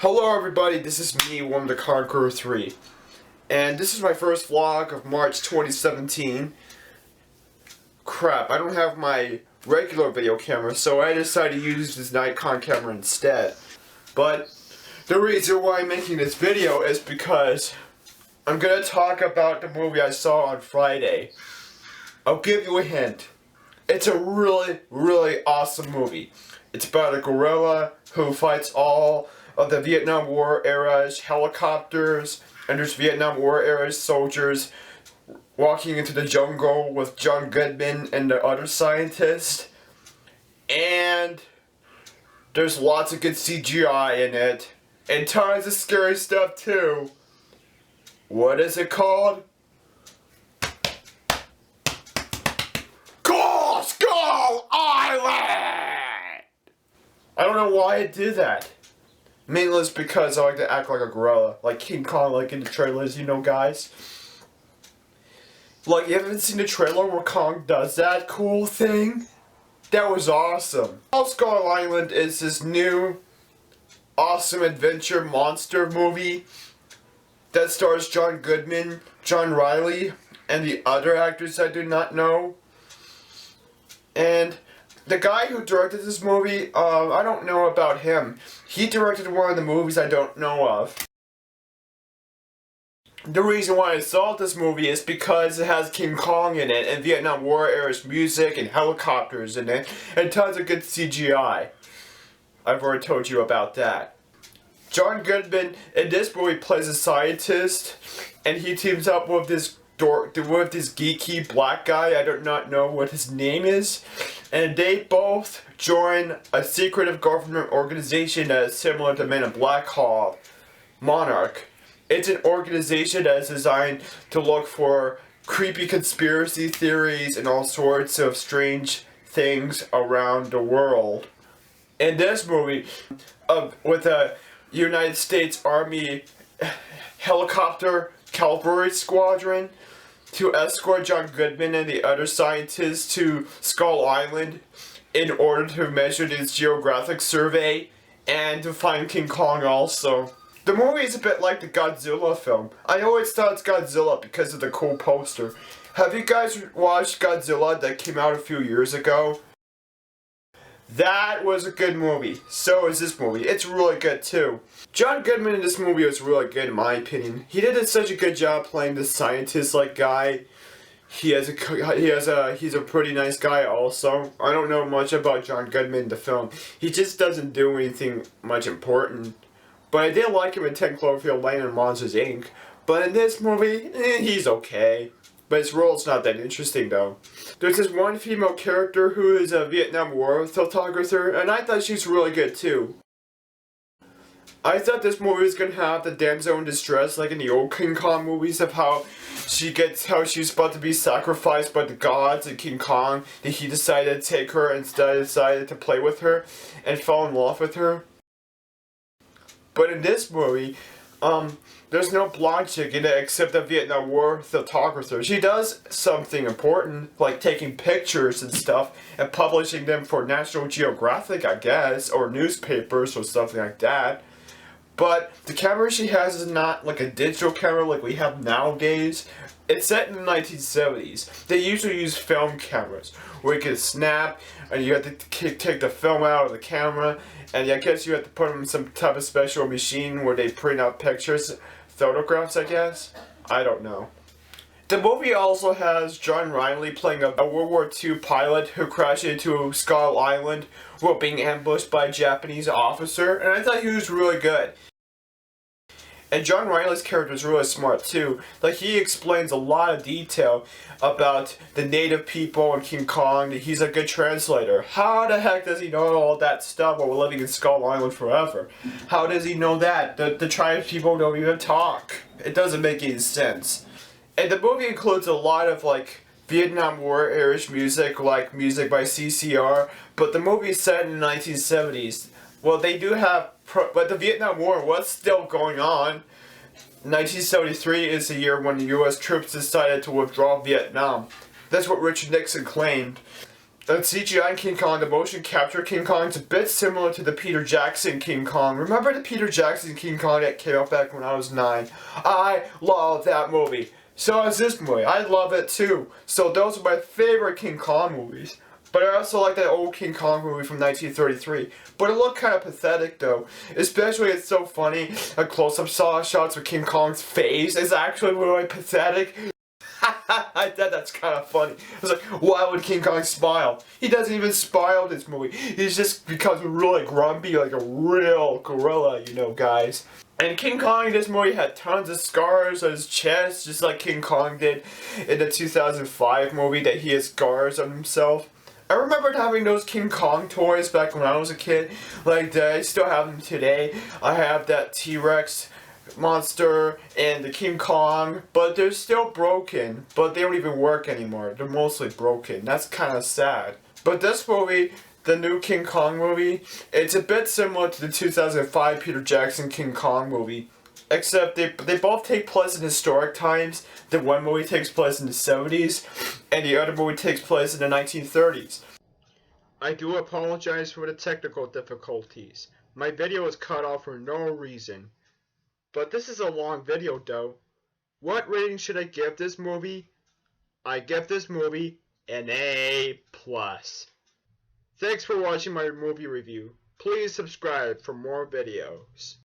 Hello everybody, this is me, One the Conqueror 3. And this is my first vlog of March 2017. Crap, I don't have my regular video camera, so I decided to use this Nikon camera instead. But the reason why I'm making this video is because I'm gonna talk about the movie I saw on Friday. I'll give you a hint. It's a really awesome movie. It's about a gorilla who fights all of the Vietnam War era's helicopters, and there's Vietnam War era soldiers walking into the jungle with John Goodman and the other scientist. And there's lots of good CGI in it, and tons of scary stuff too. What is it called? Skull Island! I don't know why I did that. Mainly it's because I like to act like a gorilla, like King Kong, like in the trailers, you know, guys. Like, you haven't seen the trailer where Kong does that cool thing? That was awesome. Skull Island is this new, awesome adventure monster movie that stars John Goodman, John Riley, and the other actors I do not know. And the guy who directed this movie, I don't know about him. He directed one of the movies I don't know of. The reason why I saw this movie is because it has King Kong in it, and Vietnam War era's music, and helicopters in it, and tons of good CGI. I've already told you about that. John Goodman in this movie plays a scientist, and he teams up with this geeky black guy. I do not know what his name is, and they both join a secretive government organization that is similar to Men in Black called Monarch. It's an organization that is designed to look for creepy conspiracy theories and all sorts of strange things around the world. In this movie, with a United States Army helicopter cavalry squadron to escort John Goodman and the other scientists to Skull Island in order to measure this geographic survey and to find King Kong also. The movie is a bit like the Godzilla film. I always thought it's Godzilla because of the cool poster. Have you guys watched Godzilla that came out a few years ago? That was a good movie. So is this movie. It's really good too. John Goodman in this movie was really good in my opinion. He did such a good job playing the scientist-like guy. He's a pretty nice guy also. I don't know much about John Goodman in the film. He just doesn't do anything much important. But I did like him in 10 Cloverfield Lane and Monsters Inc. But in this movie, he's okay. But his role's not that interesting though. There's this one female character who is a Vietnam War photographer, and I thought she's really good too. I thought this movie was gonna have the damsel in distress like in the old King Kong movies of how she's about to be sacrificed by the gods and King Kong, that he decided to take her and decided to play with her and fall in love with her. But in this movie, there's no blonde chick in it except the Vietnam War photographer. She does something important, like taking pictures and stuff and publishing them for National Geographic, I guess, or newspapers or something like that. But the camera she has is not like a digital camera like we have nowadays. It's set in the 1970s. They usually use film cameras where you can snap and you have to take the film out of the camera, and I guess you have to put them in some type of special machine where they print out pictures, photographs I guess. I don't know. The movie also has John Riley playing a World War II pilot who crashed into Skull Island while being ambushed by a Japanese officer, and I thought he was really good. And John Riley's character is really smart too. Like, he explains a lot of detail about the native people and King Kong. He's a good translator. How the heck does he know all that stuff while we're living in Skull Island forever? How does he know that? The tribes people don't even talk. It doesn't make any sense. And the movie includes a lot of like Vietnam War era music, like music by CCR, but the movie is set in the 1970s. Well, they do have, but the Vietnam War was still going on. 1973 is the year when the U.S. troops decided to withdraw Vietnam. That's what Richard Nixon claimed. The CGI King Kong, the motion capture King Kong, is a bit similar to the Peter Jackson King Kong. Remember the Peter Jackson King Kong that came out back when I was 9? I love that movie. So is this movie. I love it too. So those are my favorite King Kong movies. But I also like that old King Kong movie from 1933. But it looked kind of pathetic though. Especially it's so funny. A close-up shots of King Kong's face is actually really pathetic. I thought that's kind of funny. I was like, why would King Kong smile? He doesn't even smile in this movie. He just becomes really grumpy like a real gorilla, you know, guys. And King Kong in this movie had tons of scars on his chest, just like King Kong did in the 2005 movie that he has scars on himself. I remembered having those King Kong toys back when I was a kid. Like that, I still have them today. I have that T-Rex monster and the King Kong, but they're still broken. But they don't even work anymore. They're mostly broken. That's kind of sad. But this movie, the new King Kong movie, it's a bit similar to the 2005 Peter Jackson King Kong movie. Except they both take place in historic times. The one movie takes place in the 70s, and the other movie takes place in the 1930s. I do apologize for the technical difficulties. My video was cut off for no reason. But this is a long video though. What rating should I give this movie? I give this movie an A+. Thanks for watching my movie review. Please subscribe for more videos.